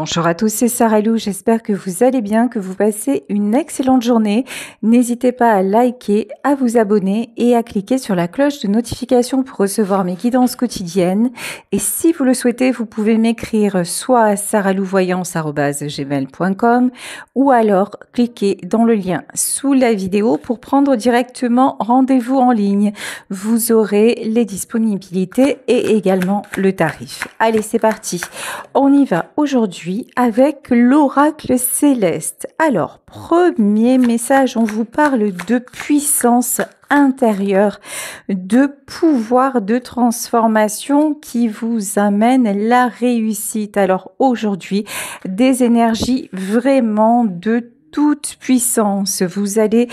Bonjour à tous, c'est Sarah Lou, j'espère que vous allez bien, que vous passez une excellente journée. N'hésitez pas à liker, à vous abonner et à cliquer sur la cloche de notification pour recevoir mes guidances quotidiennes. Et si vous le souhaitez, vous pouvez m'écrire soit à sarahlouvoyance@gmail.com ou alors cliquez dans le lien sous la vidéo pour prendre directement rendez-vous en ligne. Vous aurez les disponibilités et également le tarif. Allez, c'est parti. On y va aujourd'hui avec l'oracle céleste. Alors, premier message, on vous parle de puissance intérieure, de pouvoir de transformation qui vous amène la réussite. Alors aujourd'hui, des énergies vraiment de toute puissance. Vous allez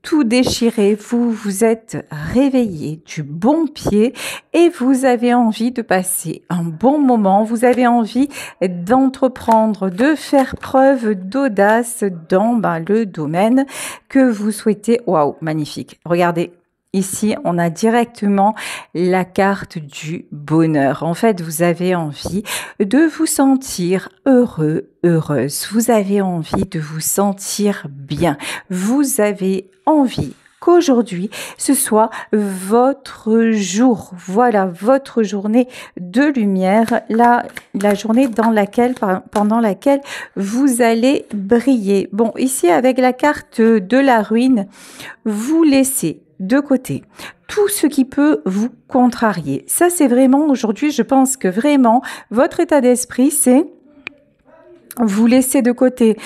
tout déchiré, vous vous êtes réveillé du bon pied et vous avez envie de passer un bon moment, vous avez envie d'entreprendre, de faire preuve d'audace dans le domaine que vous souhaitez. Waouh, magnifique. Regardez. Ici, on a directement la carte du bonheur. En fait, vous avez envie de vous sentir heureux, heureuse. Vous avez envie de vous sentir bien. Vous avez envie qu'aujourd'hui, ce soit votre jour. Voilà, votre journée de lumière, la journée pendant laquelle vous allez briller. Bon, ici, avec la carte de la ruine, vous laissez de côté tout ce qui peut vous contrarier. Ça, c'est vraiment aujourd'hui, je pense que vraiment, votre état d'esprit, c'est vous laisser de côté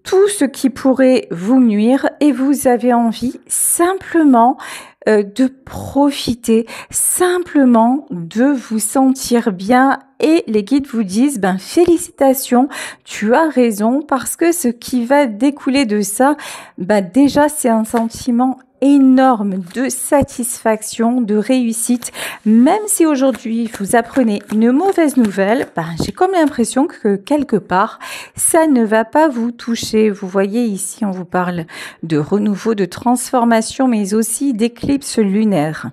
tout ce qui pourrait vous nuire et vous avez envie simplement de profiter, simplement de vous sentir bien. Et les guides vous disent, félicitations, tu as raison, parce que ce qui va découler de ça, déjà c'est un sentiment énorme de satisfaction, de réussite. Même si aujourd'hui vous apprenez une mauvaise nouvelle, j'ai comme l'impression que quelque part ça ne va pas vous toucher. Vous voyez ici, on vous parle de renouveau, de transformation, mais aussi d'éclipse lunaire.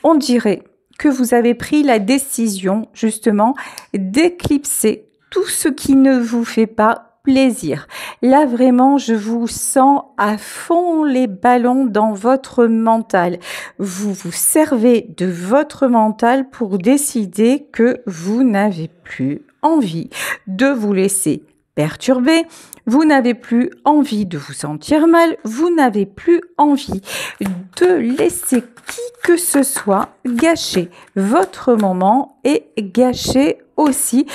On dirait que vous avez pris la décision justement d'éclipser tout ce qui ne vous fait pas plaisir. Là, vraiment, je vous sens à fond les ballons dans votre mental. Vous vous servez de votre mental pour décider que vous n'avez plus envie de vous laisser perturber, vous n'avez plus envie de vous sentir mal, vous n'avez plus envie de laisser qui que ce soit gâcher votre moment et gâcher aussi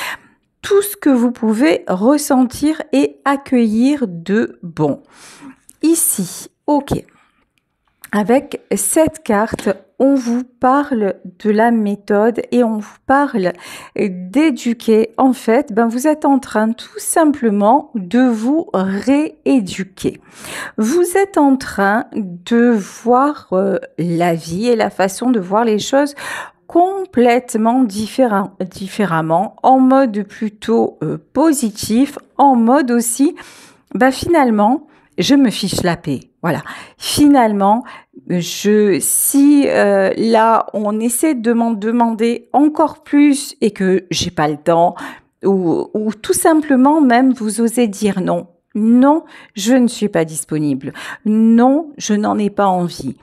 tout ce que vous pouvez ressentir et accueillir de bon. Ici, ok. Avec cette carte, on vous parle de la méthode et on vous parle d'éduquer. En fait, vous êtes en train tout simplement de vous rééduquer. Vous êtes en train de voir la vie et la façon de voir les choses complètement différemment, en mode plutôt positif, en mode aussi, finalement, je me fiche la paix. Voilà. Finalement, là, on essaie de m'en demander encore plus et que j'ai pas le temps, ou tout simplement même vous osez dire non. Non, je ne suis pas disponible. Non, je n'en ai pas envie.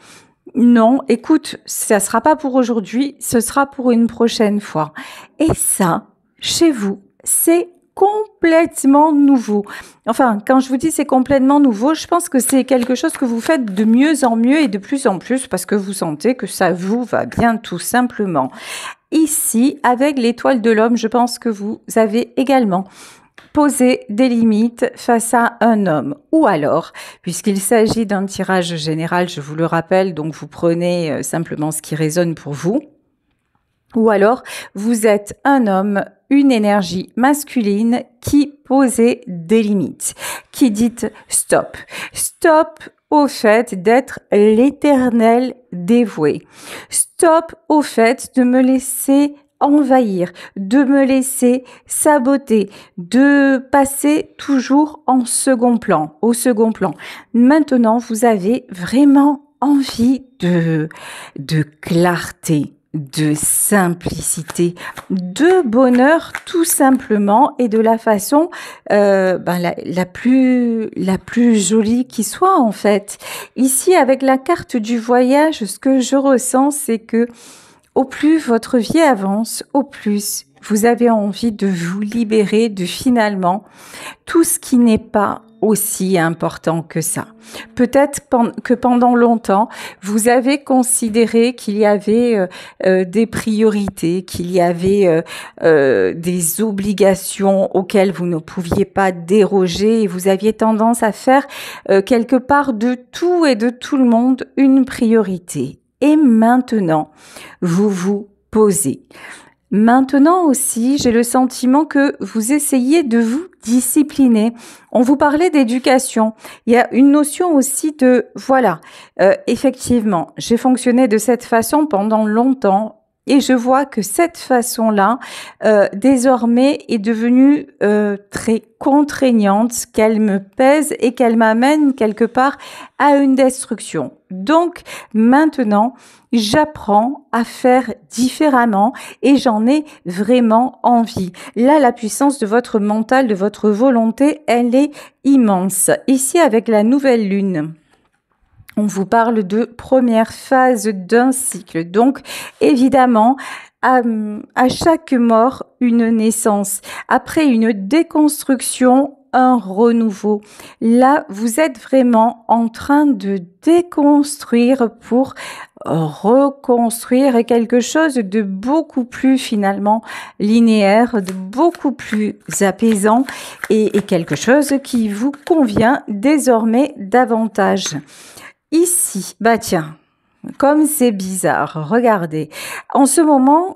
Non, écoute, ça sera pas pour aujourd'hui, ce sera pour une prochaine fois. Et ça, chez vous, c'est complètement nouveau. Enfin, quand je vous dis c'est complètement nouveau, je pense que c'est quelque chose que vous faites de mieux en mieux et de plus en plus parce que vous sentez que ça vous va bien tout simplement. Ici, avec l'étoile de l'homme, je pense que vous avez également poser des limites face à un homme. Ou alors, puisqu'il s'agit d'un tirage général, je vous le rappelle, donc vous prenez simplement ce qui résonne pour vous. Ou alors, vous êtes un homme, une énergie masculine qui posait des limites, qui dit stop. Stop au fait d'être l'éternel dévoué. Stop au fait de me laisser envahir, de me laisser saboter, de passer toujours au second plan. Maintenant, vous avez vraiment envie de clarté. de simplicité, de bonheur tout simplement et de la façon la plus jolie qui soit en fait. Ici avec la carte du voyage, ce que je ressens c'est que au plus votre vie avance, au plus vous avez envie de vous libérer de finalement tout ce qui n'est pas aussi important que ça. Peut-être que pendant longtemps, vous avez considéré qu'il y avait des priorités, qu'il y avait des obligations auxquelles vous ne pouviez pas déroger et vous aviez tendance à faire quelque part de tout et de tout le monde une priorité. Et maintenant, vous vous posez. Maintenant aussi, j'ai le sentiment que vous essayez de vous discipliner. On vous parlait d'éducation. Il y a une notion aussi de, voilà, effectivement, j'ai fonctionné de cette façon pendant longtemps. Et je vois que cette façon-là, désormais, est devenue très contraignante, qu'elle me pèse et qu'elle m'amène quelque part à une destruction. Donc, maintenant, j'apprends à faire différemment et j'en ai vraiment envie. Là, la puissance de votre mental, de votre volonté, elle est immense. Ici, avec la nouvelle lune, on vous parle de première phase d'un cycle. Donc, évidemment, à chaque mort, une naissance. Après une déconstruction, un renouveau. Là, vous êtes vraiment en train de déconstruire pour reconstruire quelque chose de beaucoup plus finalement linéaire, de beaucoup plus apaisant et quelque chose qui vous convient désormais davantage. Ici, bah tiens, comme c'est bizarre, regardez. En ce moment,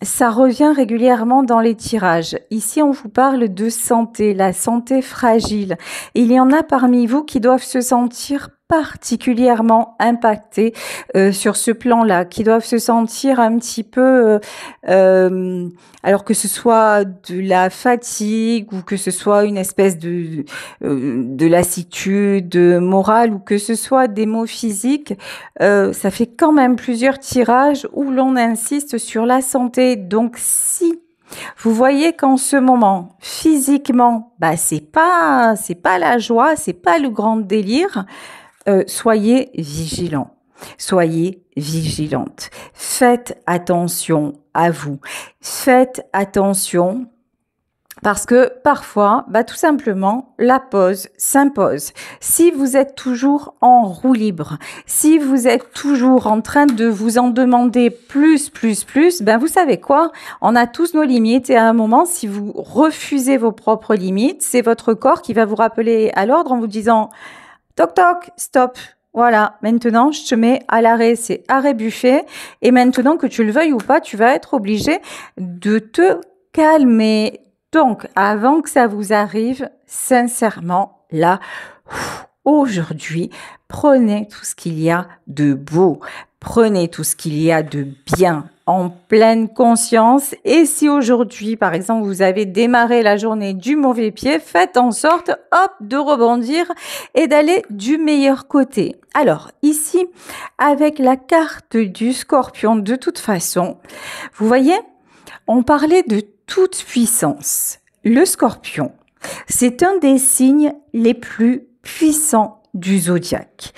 ça revient régulièrement dans les tirages. Ici, on vous parle de santé, la santé fragile. Il y en a parmi vous qui doivent se sentir particulièrement impactés sur ce plan-là, qui doivent se sentir un petit peu, alors que ce soit de la fatigue ou que ce soit une espèce de lassitude morale ou que ce soit des maux physiques, ça fait quand même plusieurs tirages où l'on insiste sur la santé. Donc si vous voyez qu'en ce moment, physiquement, c'est pas la joie, c'est pas le grand délire, soyez vigilants, soyez vigilantes. Faites attention à vous. Faites attention parce que parfois, tout simplement, la pause s'impose. Si vous êtes toujours en roue libre, si vous êtes toujours en train de vous en demander plus, vous savez quoi? On a tous nos limites et à un moment, si vous refusez vos propres limites, c'est votre corps qui va vous rappeler à l'ordre en vous disant « Toc toc, stop ». Voilà, maintenant je te mets à l'arrêt, c'est arrêt buffet. Et maintenant que tu le veuilles ou pas, tu vas être obligé de te calmer. Donc, avant que ça vous arrive, sincèrement, là, aujourd'hui, prenez tout ce qu'il y a de beau, prenez tout ce qu'il y a de bien en pleine conscience. Et si aujourd'hui, par exemple, vous avez démarré la journée du mauvais pied, faites en sorte, de rebondir et d'aller du meilleur côté. Alors, ici, avec la carte du Scorpion, de toute façon, vous voyez, on parlait de toute puissance. Le Scorpion, c'est un des signes les plus puissants du zodiaque.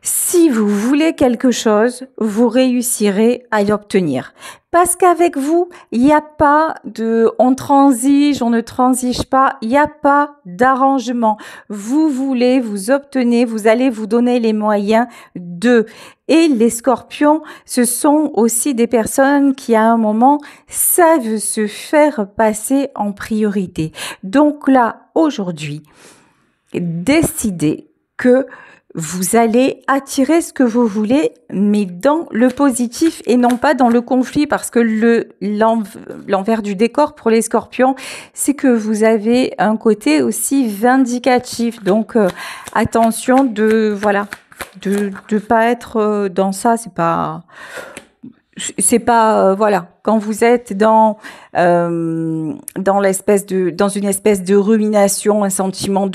Si vous voulez quelque chose, vous réussirez à y obtenir. Parce qu'avec vous, il n'y a pas de on transige, on ne transige pas, il n'y a pas d'arrangement. Vous voulez, vous obtenez, vous allez vous donner les moyens de. Et les scorpions, ce sont aussi des personnes qui à un moment savent se faire passer en priorité. Donc là, aujourd'hui, décidez que vous allez attirer ce que vous voulez, mais dans le positif et non pas dans le conflit, parce que l'envers du décor pour les scorpions, c'est que vous avez un côté aussi vindicatif. Donc, attention de pas être dans ça, c'est pas voilà, quand vous êtes dans une espèce de rumination, un sentiment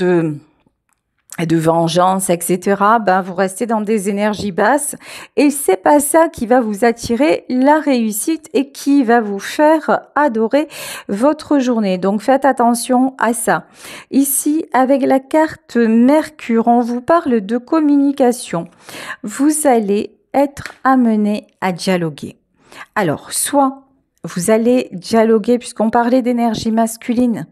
de vengeance, etc., ben vous restez dans des énergies basses et c'est pas ça qui va vous attirer la réussite et qui va vous faire adorer votre journée. Donc faites attention à ça. Ici, avec la carte Mercure, on vous parle de communication. Vous allez être amené à dialoguer. Alors, soit vous allez dialoguer, puisqu'on parlait d'énergie masculine,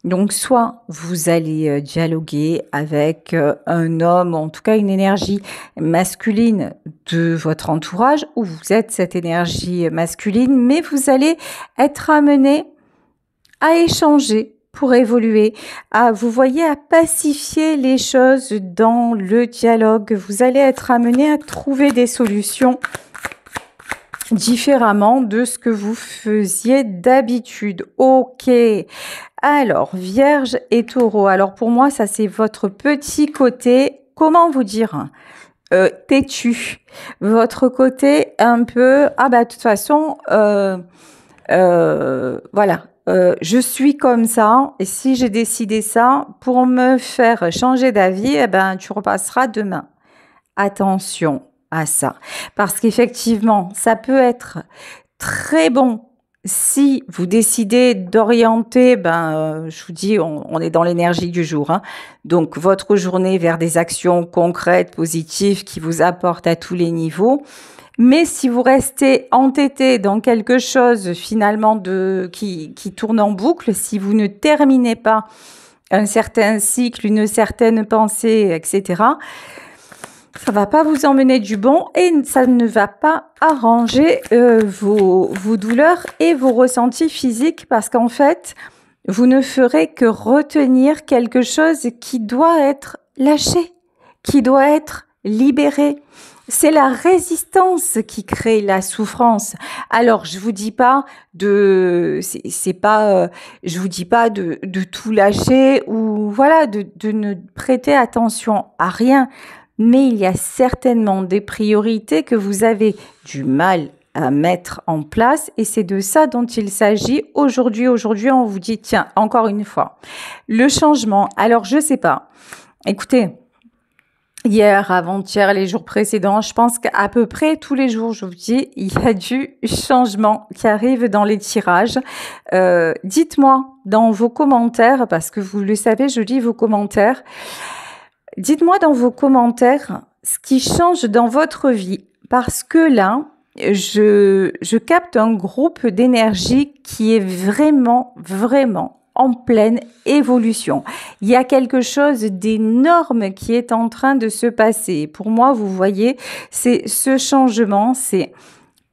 donc, soit vous allez dialoguer avec un homme, en tout cas une énergie masculine de votre entourage, ou vous êtes cette énergie masculine, mais vous allez être amené à échanger pour évoluer, vous voyez, à pacifier les choses dans le dialogue. Vous allez être amené à trouver des solutions différemment de ce que vous faisiez d'habitude. Ok. Alors, Vierge et Taureau. Alors, pour moi, ça, c'est votre petit côté, comment vous dire, têtu. Votre côté un peu, de toute façon, voilà. Je suis comme ça, et si j'ai décidé ça, pour me faire changer d'avis, tu repasseras demain. Attention à ça, parce qu'effectivement, ça peut être très bon si vous décidez d'orienter, je vous dis, on est dans l'énergie du jour, hein, donc votre journée vers des actions concrètes, positives, qui vous apportent à tous les niveaux. Mais si vous restez entêté dans quelque chose finalement qui tourne en boucle, si vous ne terminez pas un certain cycle, une certaine pensée, etc., ça va pas vous emmener du bon et ça ne va pas arranger vos douleurs et vos ressentis physiques, parce qu'en fait, vous ne ferez que retenir quelque chose qui doit être lâché, qui doit être libéré. C'est la résistance qui crée la souffrance. Alors, je vous dis pas je vous dis pas de tout lâcher ou voilà, de ne prêter attention à rien. Mais il y a certainement des priorités que vous avez du mal à mettre en place et c'est de ça dont il s'agit aujourd'hui. Aujourd'hui, on vous dit, tiens, encore une fois, le changement. Alors, je sais pas. Écoutez, hier, avant-hier, les jours précédents, je pense qu'à peu près tous les jours, je vous dis, il y a du changement qui arrive dans les tirages. Dites-moi dans vos commentaires, parce que vous le savez, je lis vos commentaires. Dites-moi dans vos commentaires ce qui change dans votre vie, parce que là, je capte un groupe d'énergie qui est vraiment, vraiment en pleine évolution. Il y a quelque chose d'énorme qui est en train de se passer. Pour moi, vous voyez, c'est ce changement, c'est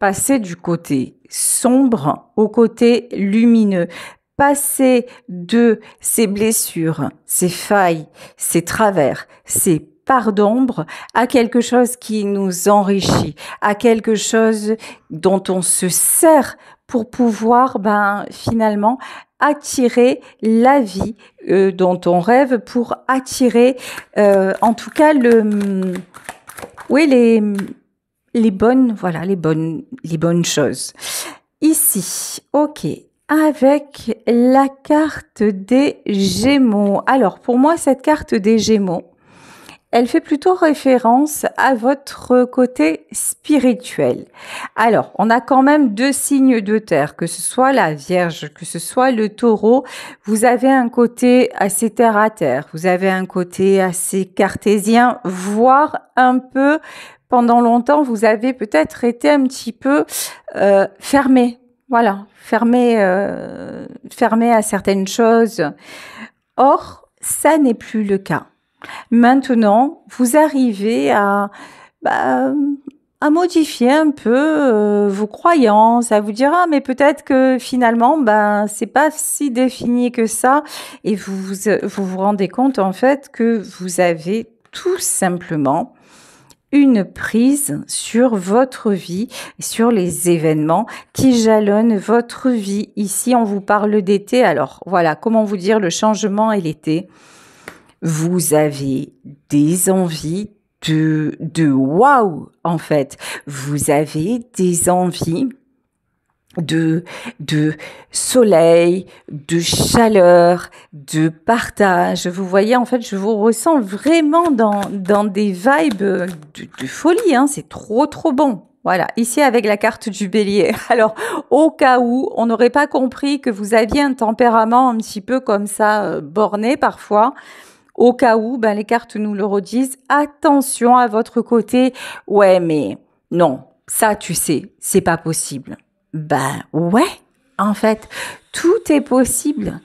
passer du côté sombre au côté lumineux. Passer de ces blessures, ces failles, ces travers, ces parts d'ombre à quelque chose qui nous enrichit, à quelque chose dont on se sert pour pouvoir finalement attirer la vie dont on rêve, pour attirer en tout cas les bonnes choses. Ici, ok. Avec la carte des Gémeaux. Alors, pour moi, cette carte des Gémeaux, elle fait plutôt référence à votre côté spirituel. Alors, on a quand même deux signes de terre, que ce soit la Vierge, que ce soit le Taureau. Vous avez un côté assez terre à terre, vous avez un côté assez cartésien, voire un peu, pendant longtemps, vous avez peut-être été un petit peu fermé. Voilà, fermé à certaines choses. Or, ça n'est plus le cas. Maintenant, vous arrivez à modifier un peu vos croyances, à vous dire mais peut-être que finalement c'est pas si défini que ça, et vous rendez compte en fait que vous avez tout simplement une prise sur votre vie, sur les événements qui jalonnent votre vie. Ici, on vous parle d'été. Alors, voilà, comment vous dire le changement et l'été. Vous avez des envies de waouh, en fait. Vous avez des envies de, de soleil, de chaleur, de partage. Vous voyez, en fait, je vous ressens vraiment dans des vibes de folie, hein. C'est trop, trop bon. Voilà, ici avec la carte du bélier. Alors, au cas où on n'aurait pas compris que vous aviez un tempérament un petit peu comme ça, borné parfois, au cas où, ben, les cartes nous le redisent, attention à votre côté. Ouais, mais non, ça, tu sais, c'est pas possible. Ben ouais, en fait, tout est possible.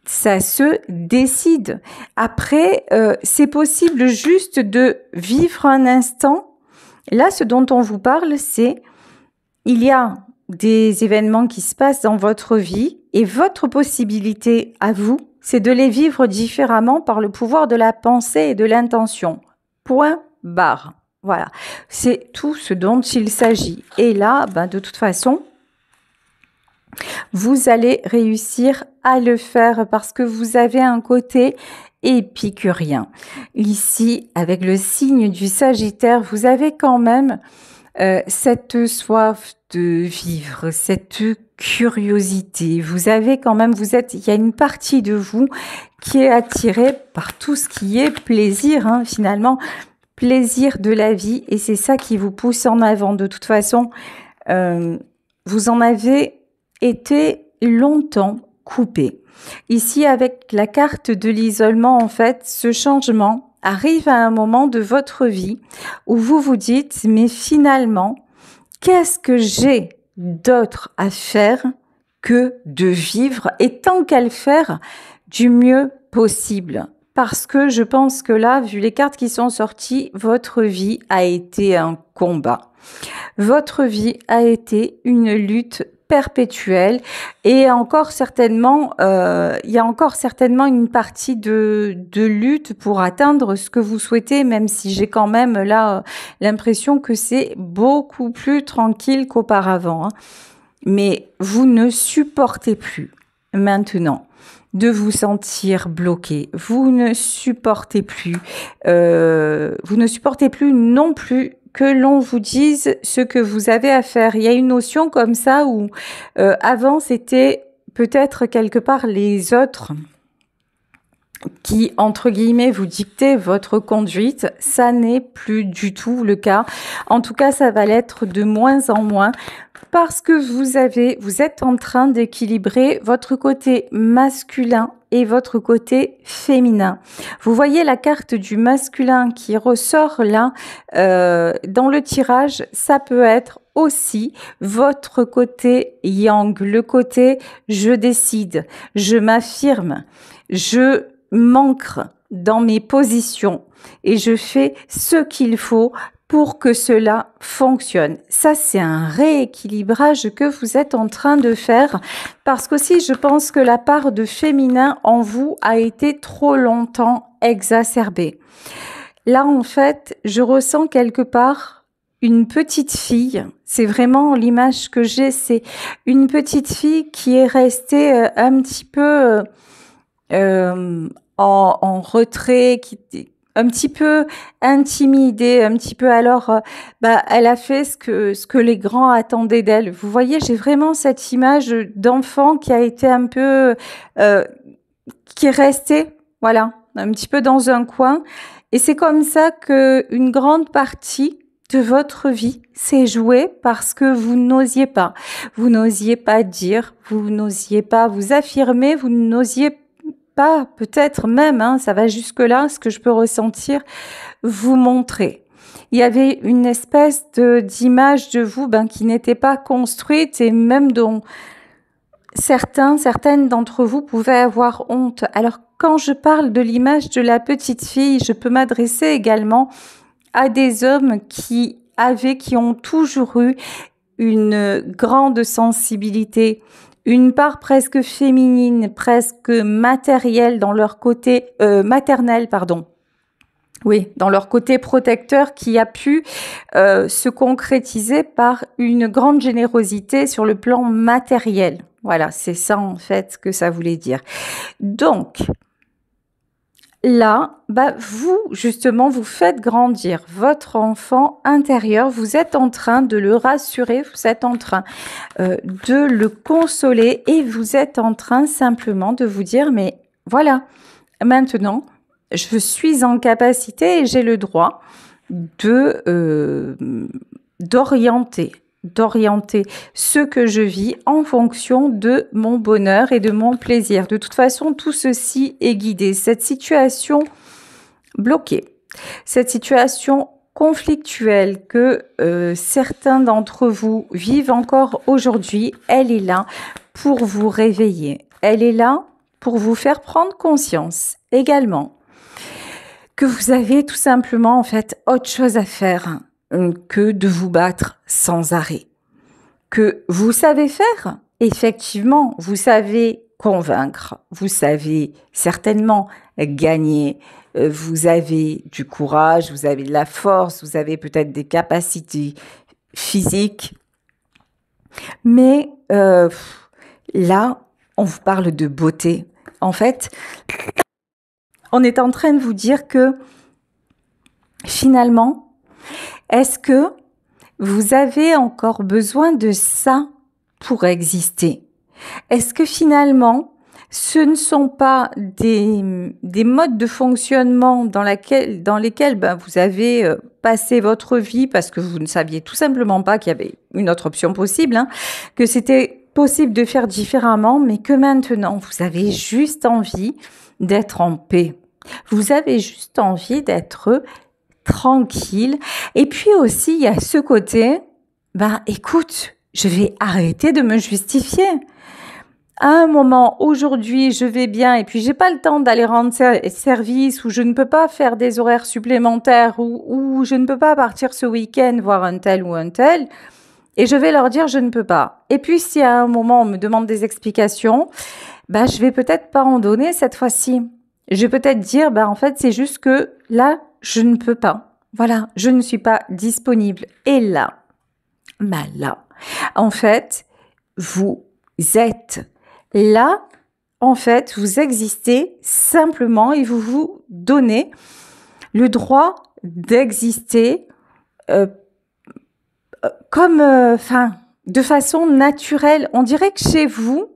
Ça se décide. Après, c'est possible juste de vivre un instant. Là, ce dont on vous parle, c'est il y a des événements qui se passent dans votre vie et votre possibilité à vous, c'est de les vivre différemment par le pouvoir de la pensée et de l'intention. Point barre. Voilà, c'est tout ce dont il s'agit. Et là, ben, de toute façon, vous allez réussir à le faire parce que vous avez un côté épicurien. Ici, avec le signe du Sagittaire, vous avez quand même cette soif de vivre, cette curiosité. Vous avez quand même, il y a une partie de vous qui est attirée par tout ce qui est plaisir, hein, finalement, plaisir de la vie, et c'est ça qui vous pousse en avant. De toute façon, vous en avez été longtemps coupé. Ici, avec la carte de l'isolement, en fait, ce changement arrive à un moment de votre vie où vous vous dites, mais finalement, qu'est-ce que j'ai d'autre à faire que de vivre et tant qu'à le faire du mieux possible? Parce que je pense que là, vu les cartes qui sont sorties, votre vie a été un combat. Votre vie a été une lutte perpétuelle et encore certainement, il y a encore certainement une partie de lutte pour atteindre ce que vous souhaitez, même si j'ai quand même là l'impression que c'est beaucoup plus tranquille qu'auparavant, hein. Mais vous ne supportez plus maintenant de vous sentir bloqué. Vous ne supportez plus non plus que l'on vous dise ce que vous avez à faire. Il y a une notion comme ça où avant c'était peut-être quelque part les autres qui, entre guillemets, vous dictaient votre conduite. Ça n'est plus du tout le cas. En tout cas, ça va l'être de moins en moins parce que vous êtes en train d'équilibrer votre côté masculin et votre côté féminin. Vous voyez la carte du masculin qui ressort là dans le tirage, ça peut être aussi votre côté yang, le côté je décide, je m'affirme, je m'ancre dans mes positions et je fais ce qu'il faut pour que cela fonctionne. Ça, c'est un rééquilibrage que vous êtes en train de faire parce qu'aussi, je pense que la part de féminin en vous a été trop longtemps exacerbée. Là, en fait, je ressens quelque part une petite fille. C'est vraiment l'image que j'ai, c'est une petite fille qui est restée un petit peu en retrait, qui un petit peu intimidée, un petit peu. Alors, elle a fait ce que les grands attendaient d'elle. Vous voyez, j'ai vraiment cette image d'enfant qui a été un peu, qui est resté, voilà, un petit peu dans un coin. Et c'est comme ça que une grande partie de votre vie s'est jouée parce que vous n'osiez pas. Vous n'osiez pas dire, vous n'osiez pas vous affirmer, vous n'osiez pas, peut-être même, hein, ça va jusque-là, ce que je peux ressentir, vous montrer. Il y avait une espèce d'image de vous qui n'était pas construite et même dont certaines d'entre vous pouvaient avoir honte. Alors, quand je parle de l'image de la petite fille, je peux m'adresser également à des hommes qui ont toujours eu une grande sensibilité, une part presque féminine, presque matérielle dans leur côté maternel, pardon. Oui, dans leur côté protecteur qui a pu se concrétiser par une grande générosité sur le plan matériel. Voilà, c'est ça en fait que ça voulait dire. Donc, là, bah, vous, justement, vous faites grandir votre enfant intérieur. Vous êtes en train de le rassurer, vous êtes en train de le consoler et vous êtes en train simplement de vous dire, mais voilà, maintenant, je suis en capacité et j'ai le droit d'orienter ce que je vis en fonction de mon bonheur et de mon plaisir. De toute façon, tout ceci est guidé. Cette situation bloquée, cette situation conflictuelle que certains d'entre vous vivent encore aujourd'hui, elle est là pour vous réveiller. Elle est là pour vous faire prendre conscience également que vous avez tout simplement en fait autre chose à faire que de vous battre sans arrêt. Que vous savez faire, effectivement, vous savez convaincre, vous savez certainement gagner, vous avez du courage, vous avez de la force, vous avez peut-être des capacités physiques, mais là, on vous parle de beauté. En fait, on est en train de vous dire que finalement, est-ce que vous avez encore besoin de ça pour exister? Est-ce que finalement, ce ne sont pas des modes de fonctionnement dans lesquels vous avez passé votre vie parce que vous ne saviez tout simplement pas qu'il y avait une autre option possible, hein, que c'était possible de faire différemment, mais que maintenant, vous avez juste envie d'être en paix. Vous avez juste envie d'être tranquille. Et puis aussi, il y a ce côté, écoute, je vais arrêter de me justifier. À un moment, aujourd'hui, je vais bien et puis j'ai pas le temps d'aller rendre service ou je ne peux pas faire des horaires supplémentaires ou je ne peux pas partir ce week-end voir un tel ou un tel. Et je vais leur dire, je ne peux pas. Et puis, si à un moment, on me demande des explications, je vais peut-être pas en donner cette fois-ci. Je vais peut-être dire, en fait, c'est juste que là, je ne peux pas. Voilà, je ne suis pas disponible. Et là, en fait, vous êtes là, en fait, vous existez simplement et vous vous donnez le droit d'exister de façon naturelle. On dirait que chez vous,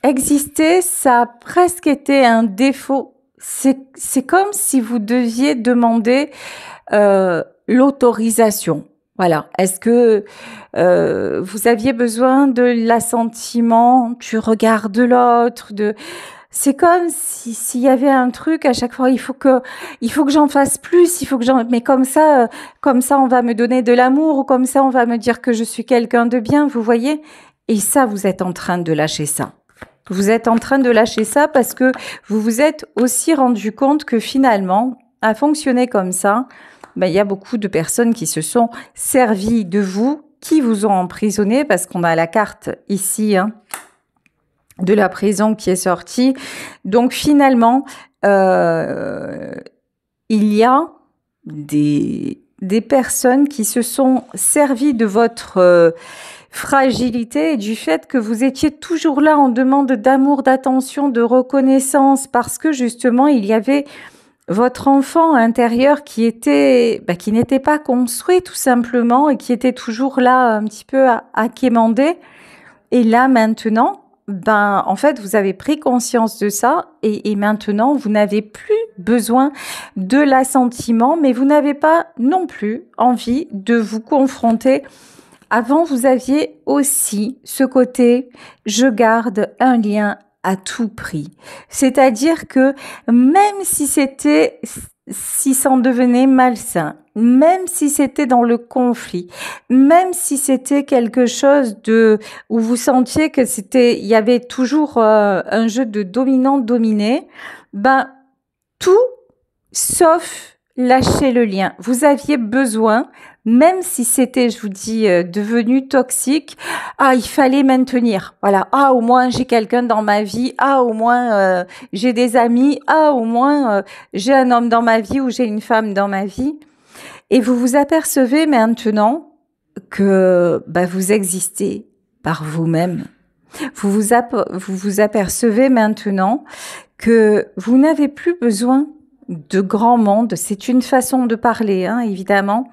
exister, ça a presque été un défaut. C'est comme si vous deviez demander l'autorisation. Voilà. Est-ce que vous aviez besoin de l'assentiment, du regard de l'autre, c'est comme s'il y avait un truc à chaque fois, il faut que j'en fasse plus, mais comme ça on va me donner de l'amour ou comme ça on va me dire que je suis quelqu'un de bien, vous voyez? Et ça, vous êtes en train de lâcher ça. Vous êtes en train de lâcher ça parce que vous vous êtes aussi rendu compte que finalement, à fonctionner comme ça, il y a beaucoup de personnes qui se sont servies de vous, qui vous ont emprisonné parce qu'on a la carte ici, hein, de la prison qui est sortie. Donc finalement, il y a des personnes qui se sont servies de votre fragilité et du fait que vous étiez toujours là en demande d'amour, d'attention, de reconnaissance parce que justement il y avait votre enfant intérieur qui n'était pas construit tout simplement et qui était toujours là un petit peu à quémander. Et là maintenant, en fait, vous avez pris conscience de ça et maintenant, vous n'avez plus besoin de l'assentiment, mais vous n'avez pas non plus envie de vous confronter. Avant, vous aviez aussi ce côté « je garde un lien à tout prix ». C'est-à-dire que même si ça en devenait malsain, même si c'était dans le conflit, même si c'était quelque chose où vous sentiez que il y avait toujours un jeu de dominant-dominé, tout sauf lâcher le lien. Vous aviez besoin, même si c'était, je vous dis, devenu toxique, il fallait maintenir. Voilà. Au moins j'ai quelqu'un dans ma vie. Au moins j'ai des amis. Au moins j'ai un homme dans ma vie ou j'ai une femme dans ma vie. Et vous vous apercevez maintenant que vous existez par vous-même. Vous vous apercevez maintenant que vous n'avez plus besoin de grand monde. C'est une façon de parler, hein, évidemment,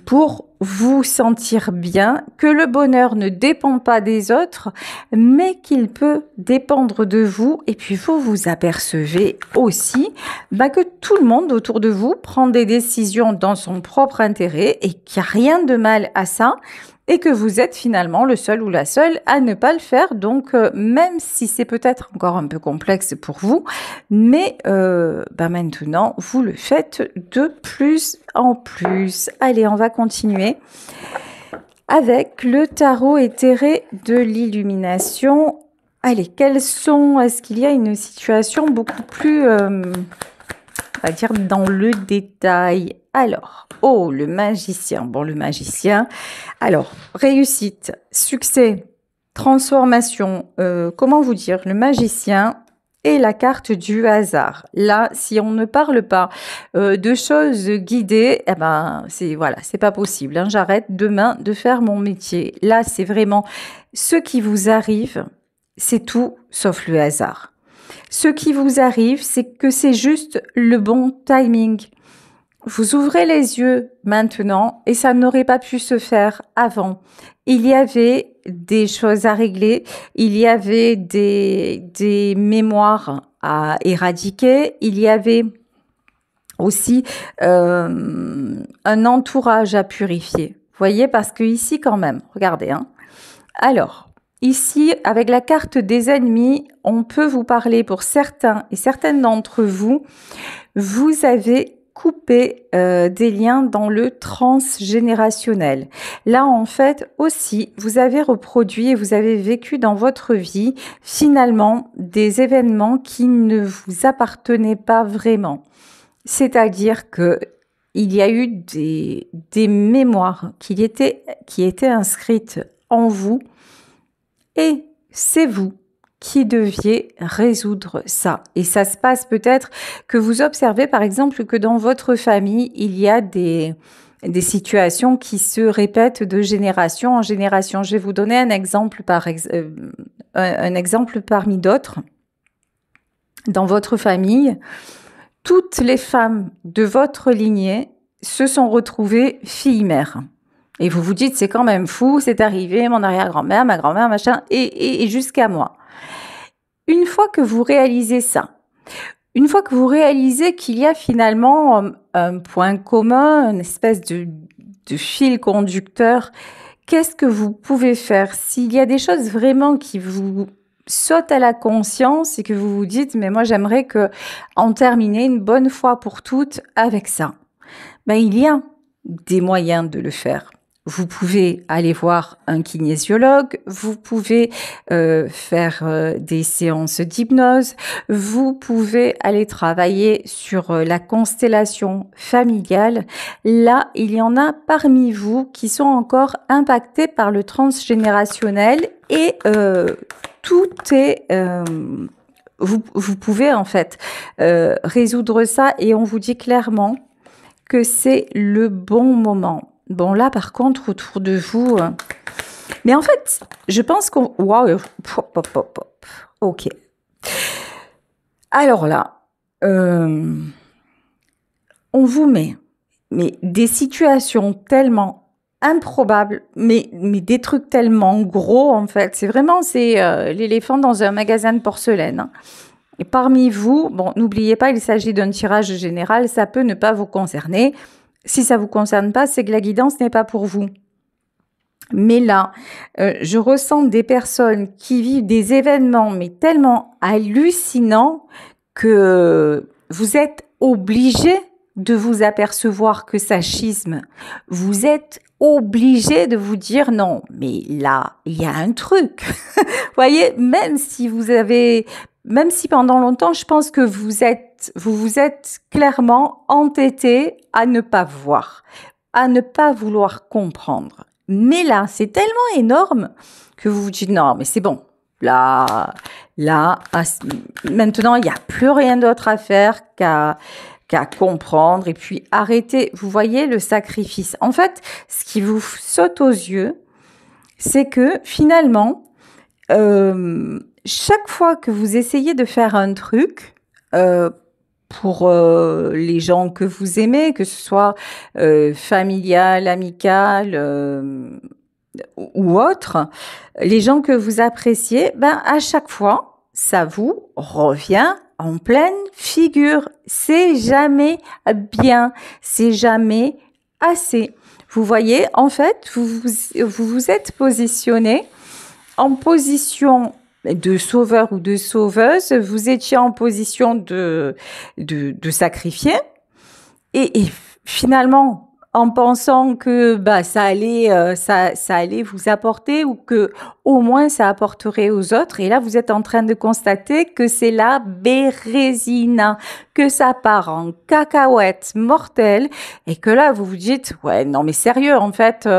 pour vous sentir bien, que le bonheur ne dépend pas des autres, mais qu'il peut dépendre de vous. Et puis vous vous apercevez aussi que tout le monde autour de vous prend des décisions dans son propre intérêt et qu'il n'y a rien de mal à ça, et que vous êtes finalement le seul ou la seule à ne pas le faire. Donc, même si c'est peut-être encore un peu complexe pour vous, mais maintenant, vous le faites de plus en plus. Allez, on va continuer avec le tarot éthéré de l'illumination. Allez, est-ce qu'il y a une situation beaucoup plus, on va dire, dans le détail? Alors, oh, le magicien. Bon, le magicien. Alors, réussite, succès, transformation, comment vous dire? Le magicien et la carte du hasard. Là, si on ne parle pas de choses guidées, eh ben, c'est pas possible, hein. J'arrête demain de faire mon métier. Là, c'est vraiment ce qui vous arrive, c'est tout sauf le hasard. Ce qui vous arrive, c'est que c'est juste le bon timing. Vous ouvrez les yeux maintenant et ça n'aurait pas pu se faire avant. Il y avait des choses à régler, il y avait des mémoires à éradiquer, il y avait aussi un entourage à purifier. Vous voyez, parce que ici quand même, regardez, hein. Alors, ici, avec la carte des ennemis, on peut vous parler pour certains et certaines d'entre vous, vous avez coupé des liens dans le transgénérationnel. Là, en fait, aussi, vous avez reproduit et vous avez vécu dans votre vie, finalement, des événements qui ne vous appartenaient pas vraiment. C'est-à-dire que il y a eu des mémoires qui étaient inscrites en vous et c'est vous qui deviez résoudre ça. Et ça se passe peut-être que vous observez par exemple que dans votre famille, il y a des situations qui se répètent de génération en génération. Je vais vous donner un exemple un exemple parmi d'autres. Dans votre famille, toutes les femmes de votre lignée se sont retrouvées filles-mères. Et vous vous dites, c'est quand même fou, c'est arrivé, mon arrière-grand-mère, ma grand-mère, machin, et jusqu'à moi. Une fois que vous réalisez ça, une fois que vous réalisez qu'il y a finalement un point commun, une espèce de fil conducteur, qu'est-ce que vous pouvez faire? S'il y a des choses vraiment qui vous sautent à la conscience et que vous vous dites, mais moi j'aimerais en terminer une bonne fois pour toutes avec ça. Il y a des moyens de le faire. Vous pouvez aller voir un kinésiologue, vous pouvez faire des séances d'hypnose, vous pouvez aller travailler sur la constellation familiale. Là, il y en a parmi vous qui sont encore impactés par le transgénérationnel et tout est... vous pouvez en fait résoudre ça et on vous dit clairement que c'est le bon moment. Bon, là, par contre, autour de vous... Mais en fait, je pense qu'on... Waouh. Ok. Alors là, on vous met des situations tellement improbables, mais des trucs tellement gros, en fait. C'est l'éléphant dans un magasin de porcelaine, hein. Et parmi vous, bon, n'oubliez pas, il s'agit d'un tirage général, ça peut ne pas vous concerner. Si ça vous concerne pas, c'est que la guidance n'est pas pour vous. Mais là, je ressens des personnes qui vivent des événements, mais tellement hallucinants que vous êtes obligés de vous apercevoir que ça schisme. Vous êtes obligés de vous dire non, mais là, il y a un truc. Voyez, même si pendant longtemps, je pense que vous vous êtes clairement entêté à ne pas voir, à ne pas vouloir comprendre. Mais là, c'est tellement énorme que vous vous dites non, mais c'est bon. Là, maintenant, il n'y a plus rien d'autre à faire qu'à comprendre et puis arrêter. Vous voyez le sacrifice. En fait, ce qui vous saute aux yeux, c'est que finalement, chaque fois que vous essayez de faire un truc, pour les gens que vous aimez, que ce soit familial, amical ou autre, les gens que vous appréciez, ben à chaque fois, ça vous revient en pleine figure. C'est jamais bien, c'est jamais assez. Vous voyez, en fait, vous êtes positionné en position de sauveur ou de sauveuse, vous étiez en position de sacrifier et finalement, en pensant que bah, ça allait vous apporter ou que au moins ça apporterait aux autres. Et là, vous êtes en train de constater que c'est la bérésina, que ça part en cacahuète mortelle et que là, vous vous dites, ouais, non mais sérieux, en fait...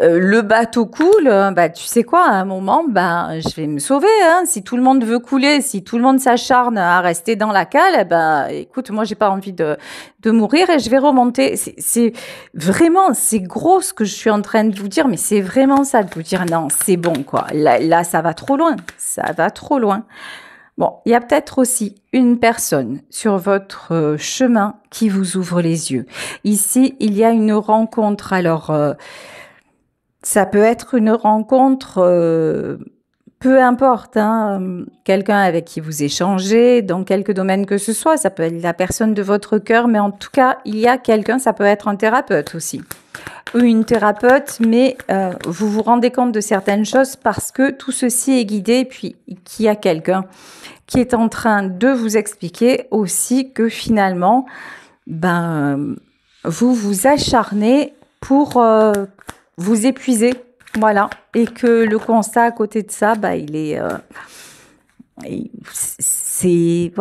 le bateau coule, bah tu sais quoi, à un moment, bah je vais me sauver. Hein. Si tout le monde veut couler, si tout le monde s'acharne à rester dans la cale, eh ben écoute, moi j'ai pas envie de mourir et je vais remonter. C'est vraiment, c'est gros ce que je suis en train de vous dire, mais c'est vraiment ça de vous dire non, c'est bon quoi. Là ça va trop loin, ça va trop loin. Bon, il y a peut-être aussi une personne sur votre chemin qui vous ouvre les yeux. Ici, il y a une rencontre. Alors ça peut être une rencontre, peu importe, hein, quelqu'un avec qui vous échangez, dans quelque domaine que ce soit. Ça peut être la personne de votre cœur, mais en tout cas, il y a quelqu'un, ça peut être un thérapeute aussi. Ou une thérapeute, mais vous vous rendez compte de certaines choses parce que tout ceci est guidé et puis qu'il y a quelqu'un qui est en train de vous expliquer aussi que finalement, ben, vous vous acharnez pour... vous épuisez, voilà, et que le constat à côté de ça, bah, il est, c'est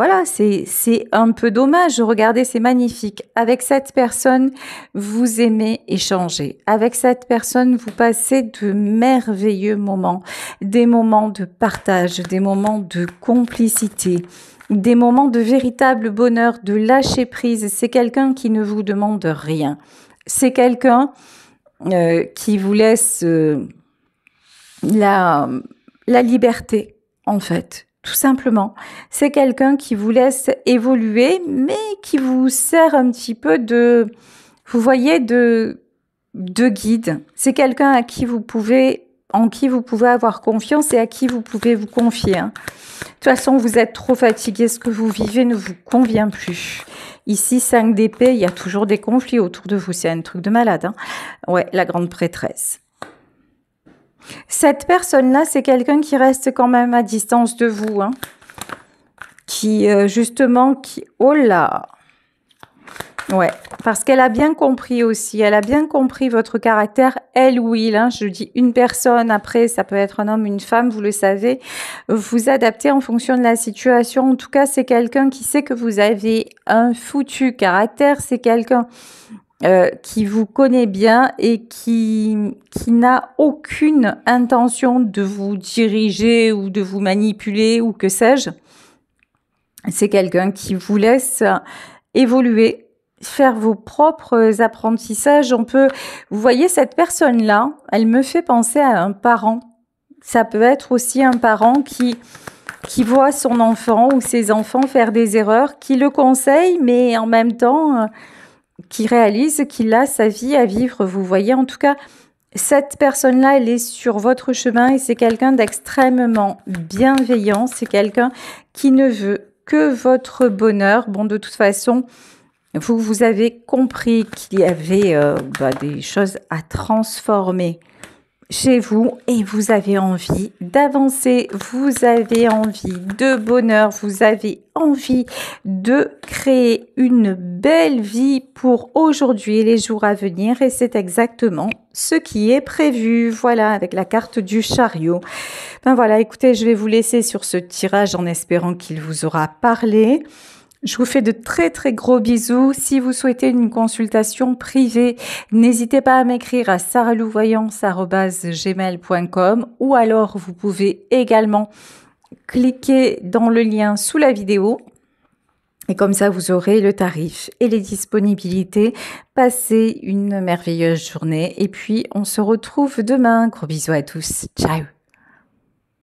un peu dommage. Regardez, c'est magnifique. Avec cette personne, vous aimez échanger. Avec cette personne, vous passez de merveilleux moments, des moments de partage, des moments de complicité, des moments de véritable bonheur, de lâcher prise. C'est quelqu'un qui ne vous demande rien. C'est quelqu'un qui vous laisse la liberté, en fait, tout simplement. C'est quelqu'un qui vous laisse évoluer, mais qui vous sert un petit peu de, vous voyez, de guide. C'est quelqu'un à qui vous pouvez, en qui vous pouvez avoir confiance et à qui vous pouvez vous confier. Hein. De toute façon, vous êtes trop fatigué, ce que vous vivez ne vous convient plus. Ici, 5 d'épée, il y a toujours des conflits autour de vous. C'est un truc de malade. Hein. Ouais, la grande prêtresse. Cette personne-là, c'est quelqu'un qui reste quand même à distance de vous. Hein. Qui, justement, qui... Oh là! Ouais, parce qu'elle a bien compris aussi. Elle a bien compris votre caractère, elle ou il. Hein, je dis une personne, après, ça peut être un homme, une femme, vous le savez. Vous adaptez en fonction de la situation. En tout cas, c'est quelqu'un qui sait que vous avez un foutu caractère. C'est quelqu'un qui vous connaît bien et qui n'a aucune intention de vous diriger ou de vous manipuler ou que sais-je. C'est quelqu'un qui vous laisse évoluer, faire vos propres apprentissages. On peut, vous voyez, cette personne-là, elle me fait penser à un parent. Ça peut être aussi un parent qui voit son enfant ou ses enfants faire des erreurs, qui le conseille, mais en même temps, qui réalise qu'il a sa vie à vivre. Vous voyez, en tout cas, cette personne-là, elle est sur votre chemin et c'est quelqu'un d'extrêmement bienveillant. C'est quelqu'un qui ne veut que votre bonheur. Bon, de toute façon, vous avez compris qu'il y avait des choses à transformer chez vous et vous avez envie d'avancer, vous avez envie de bonheur, vous avez envie de créer une belle vie pour aujourd'hui et les jours à venir et c'est exactement ce qui est prévu. Voilà, avec la carte du chariot. Ben voilà, écoutez, je vais vous laisser sur ce tirage en espérant qu'il vous aura parlé. Je vous fais de très très gros bisous. Si vous souhaitez une consultation privée, n'hésitez pas à m'écrire à saralouvoyance@gmail.com ou alors vous pouvez également cliquer dans le lien sous la vidéo. Et comme ça, vous aurez le tarif et les disponibilités. Passez une merveilleuse journée et puis on se retrouve demain. Gros bisous à tous. Ciao.